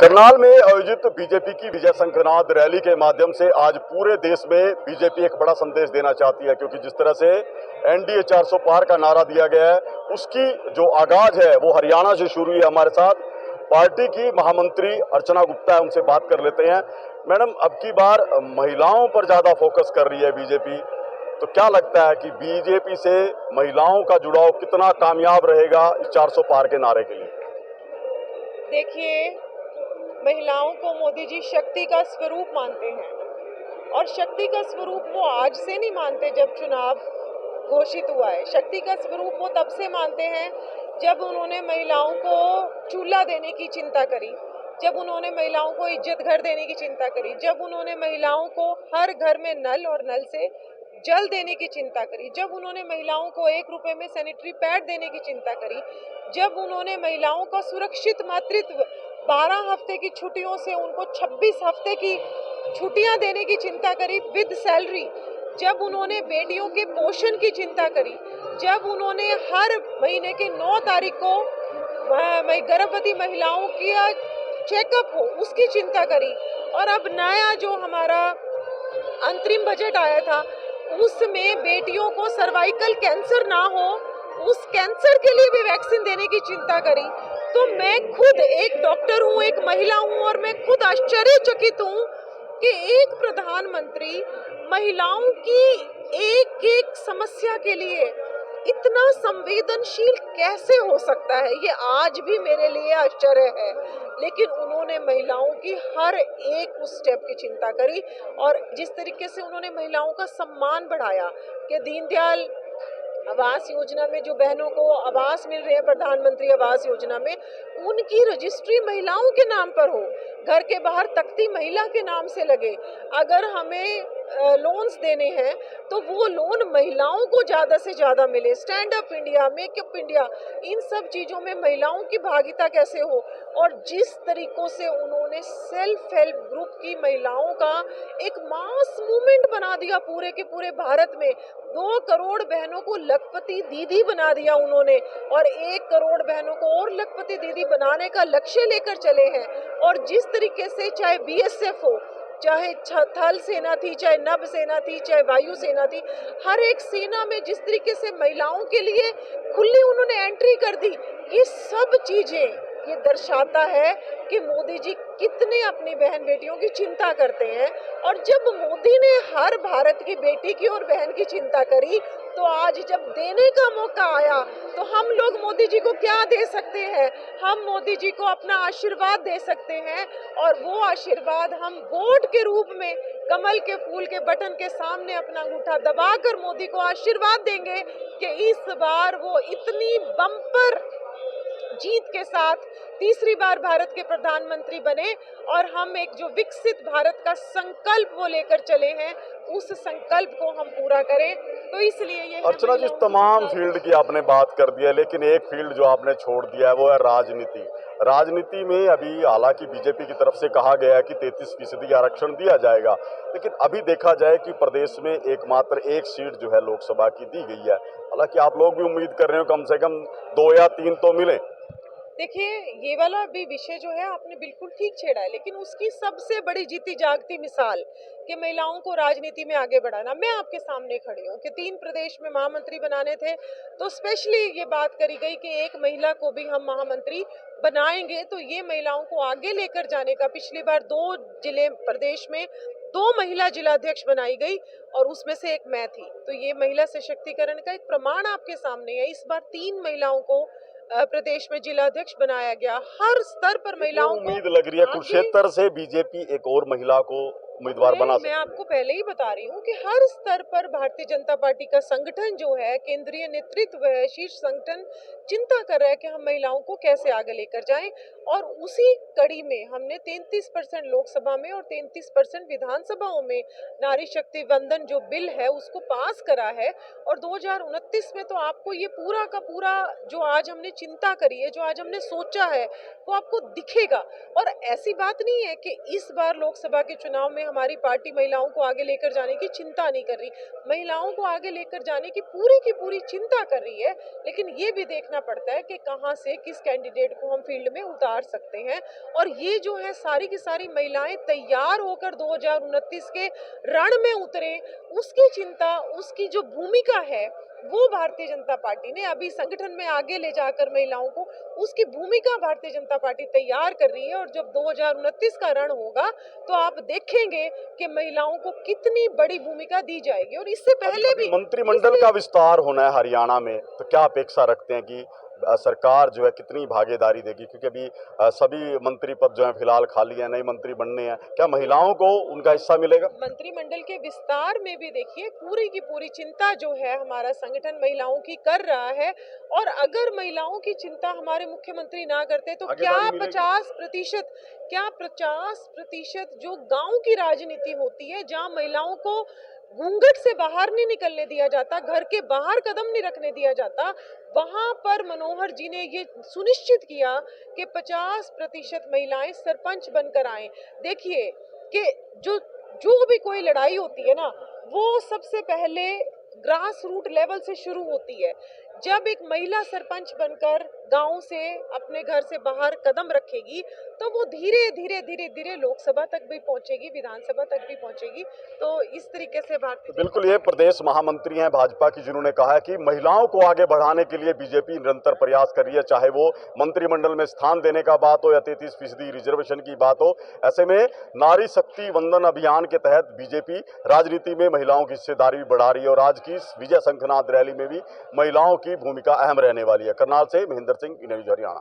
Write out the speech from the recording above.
करनाल में आयोजित बीजेपी की विजय शंखनाद रैली के माध्यम से आज पूरे देश में बीजेपी एक बड़ा संदेश देना चाहती है, क्योंकि जिस तरह से एनडीए 400 पार का नारा दिया गया है, उसकी जो आगाज है वो हरियाणा से शुरू हुई है। हमारे साथ पार्टी की महामंत्री अर्चना गुप्ता है, उनसे बात कर लेते हैं। मैडम, अब की बार महिलाओं पर ज्यादा फोकस कर रही है बीजेपी, तो क्या लगता है कि बीजेपी से महिलाओं का जुड़ाव कितना कामयाब रहेगा इस 400 पार के नारे के लिए? देखिए, महिलाओं को मोदी जी शक्ति का स्वरूप मानते हैं और शक्ति का स्वरूप वो आज से नहीं मानते जब चुनाव घोषित हुआ है। शक्ति का स्वरूप वो तब से मानते हैं जब उन्होंने महिलाओं को चूल्हा देने की चिंता करी, जब उन्होंने महिलाओं को इज्जत घर देने की चिंता करी, जब उन्होंने महिलाओं को हर घर में नल और नल से जल देने की चिंता करी, जब उन्होंने महिलाओं को 1 रुपए में सैनिटरी पैड देने की चिंता करी, जब उन्होंने महिलाओं का सुरक्षित मातृत्व 12 हफ्ते की छुट्टियों से उनको 26 हफ्ते की छुट्टियां देने की चिंता करी विद सैलरी, जब उन्होंने बेटियों के पोषण की चिंता करी, जब उन्होंने हर महीने की 9 तारीख को गर्भवती महिलाओं की चेकअप हो उसकी चिंता करी, और अब नया जो हमारा अंतरिम बजट आया था उसमें बेटियों को सर्वाइकल कैंसर ना हो, उस कैंसर के लिए भी वैक्सीन देने की चिंता करी। तो मैं खुद एक डॉक्टर हूँ, एक महिला हूँ, और मैं खुद आश्चर्यचकित हूँ कि एक प्रधानमंत्री महिलाओं की एक एक समस्या के लिए इतना संवेदनशील कैसे हो सकता है, ये आज भी मेरे लिए आश्चर्य है। लेकिन उन्होंने महिलाओं की हर एक उस स्टेप की चिंता करी, और जिस तरीके से उन्होंने महिलाओं का सम्मान बढ़ाया कि दीनदयाल आवास योजना में जो बहनों को आवास मिल रहे हैं, प्रधानमंत्री आवास योजना में उनकी रजिस्ट्री महिलाओं के नाम पर हो, घर के बाहर तख्ती महिला के नाम से लगे, अगर हमें लोन्स देने हैं तो वो लोन महिलाओं को ज्यादा से ज्यादा मिले, stand up India, makeup India, इन सब चीजों में महिलाओं की भागीदारी कैसे हो। और जिस तरीकों से उन्होंने सेल्फ हेल्प ग्रुप की महिलाओं का एक मास मूवमेंट बना दिया पूरे के पूरे भारत में, 2 करोड़ बहनों को लखपति दीदी बना दिया उन्होंने, और 1 करोड़ बहनों को और लखपति दीदी बनाने का लक्ष्य लेकर चले हैं। और जिस तरीके से चाहे बीएसएफ हो, चाहे थल सेना थी, चाहे नभ सेना थी, चाहे वायु सेना थी, हर एक सेना में जिस तरीके से महिलाओं के लिए खुली उन्होंने एंट्री कर दी, ये सब चीजें ये दर्शाता है कि मोदी जी कितने अपनी बहन बेटियों की चिंता करते हैं। और जब मोदी ने हर भारत की बेटी की और बहन की चिंता करी, तो आज जब देने का मौका आया तो हम लोग मोदी जी को क्या दे सकते हैं? हम मोदी जी को अपना आशीर्वाद दे सकते हैं, और वो आशीर्वाद हम वोट के रूप में कमल के फूल के बटन के सामने अपना अंगूठा दबाकर मोदी को आशीर्वाद देंगे कि इस बार वो इतनी बम्पर जीत के साथ तीसरी बार भारत के प्रधानमंत्री बने, और हम एक जो विकसित भारत का संकल्प वो लेकर चले हैं, उस संकल्प को हम पूरा करें। तो इसलिए ये अर्चना जी, तमाम फील्ड की आपने बात कर दिया है, लेकिन एक फील्ड जो आपने छोड़ दिया है वो है राजनीति। राजनीति में अभी हालांकि बीजेपी की तरफ से कहा गया है कि 33% आरक्षण दिया जाएगा, लेकिन अभी देखा जाए कि प्रदेश में एकमात्र 1 सीट जो है लोकसभा की दी गई है। हालांकि आप लोग भी उम्मीद कर रहे हो कम से कम 2 या 3 तो मिले। देखिए, ये वाला भी विषय जो है आपने बिल्कुल ठीक छेड़ा है, लेकिन उसकी सबसे बड़ी जीती जागती मिसाल कि महिलाओं को राजनीति में आगे बढ़ाना, मैं आपके सामने खड़ी हूँ कि 3 प्रदेश में महामंत्री बनाने थे, तो स्पेशली ये बात करी गई कि एक महिला को भी हम महामंत्री बनाएंगे। तो ये महिलाओं को आगे लेकर जाने का, पिछली बार 2 जिले प्रदेश में 2 महिला जिलाध्यक्ष बनाई गई और उसमें से एक मैं थी, तो ये महिला सशक्तिकरण का एक प्रमाण आपके सामने है। इस बार 3 महिलाओं को प्रदेश में जिलाध्यक्ष बनाया गया, हर स्तर पर महिलाओं को उम्मीद लग रही है कुरुक्षेत्र से बीजेपी एक और महिला को उम्मीदवार बना सकती है। मैं आपको पहले ही बता रही हूँ कि हर स्तर पर भारतीय जनता पार्टी का संगठन जो है, केंद्रीय नेतृत्व है, शीर्ष संगठन चिंता कर रहा है कि हम महिलाओं को कैसे आगे लेकर जाएं, और उसी कड़ी में हमने 33% लोकसभा में और 33% विधानसभाओं में नारी शक्ति वंदन जो बिल है उसको पास करा है। और 2029 में तो आपको ये पूरा का पूरा जो आज हमने चिंता करी है, जो आज हमने सोचा है, वो आपको दिखेगा। और ऐसी बात नहीं है कि इस बार लोकसभा के चुनाव में हमारी पार्टी महिलाओं को आगे लेकर जाने की चिंता नहीं कर रही, महिलाओं को आगे लेकर जाने की पूरी चिंता कर रही है, लेकिन ये भी देखना पड़ता है कि कहां से किस कैंडिडेट को हम फील्ड में उतार उतार सकते हैं। और ये जो है सारी की सारी महिलाएं तैयार होकर 2029 के रण में उतरे, उसकी चिंता, उसकी जो भूमिका है वो भारतीय जनता पार्टी ने अभी संगठन में आगे ले जाकर महिलाओं को, उसकी भूमिका भारतीय जनता पार्टी तैयार कर रही है। और जब 2029 का रण होगा तो आप देखेंगे कि महिलाओं को कितनी बड़ी भूमिका दी जाएगी। और इससे पहले भी मंत्रिमंडल का विस्तार होना है हरियाणा में, तो क्या अपेक्षा रखते हैं कि सरकार जो है कितनी भागीदारी देगी, क्योंकि अभी सभी मंत्री पद जो है फिलहाल खाली है, नए मंत्री बनने हैं, क्या महिलाओं को उनका हिस्सा मिलेगा? मंत्रिमंडल के विस्तार में भी देखिए पूरी की पूरी चिंता जो है हमारा संगठन महिलाओं की कर रहा है। और अगर महिलाओं की चिंता हमारे मुख्यमंत्री ना करते तो क्या 50% जो गांव की राजनीति होती है, जहां महिलाओं को घूंघट से बाहर नहीं निकलने दिया जाता, घर के बाहर कदम नहीं रखने दिया जाता, वहां पर मनोहर जी ने ये सुनिश्चित किया कि 50% महिलाएं सरपंच बनकर आए। देखिए कि जो भी कोई लड़ाई होती है ना, वो सबसे पहले ग्रास रूट लेवल से शुरू होती है। जब एक महिला सरपंच बनकर गांव से, अपने घर से बाहर कदम रखेगी तो वो धीरे धीरे लोकसभा तक भी पहुंचेगी, विधानसभा तक भी पहुंचेगी। तो इस तरीके से भारतीय बिल्कुल, ये प्रदेश महामंत्री हैं भाजपा की, जिन्होंने कहा है कि महिलाओं को आगे बढ़ाने के लिए बीजेपी निरंतर प्रयास कर रही है, चाहे वो मंत्रिमंडल में स्थान देने का बात हो या 33% रिजर्वेशन की बात हो। ऐसे में नारी शक्ति वंदन अभियान के तहत बीजेपी राजनीति में महिलाओं की हिस्सेदारी भी बढ़ा रही है और आज की इस विजय शंखनाद रैली में भी महिलाओं की भूमिका अहम रहने वाली है। करनाल से महेंद्र सिंह, इंडिया न्यूज़ हरियाणा।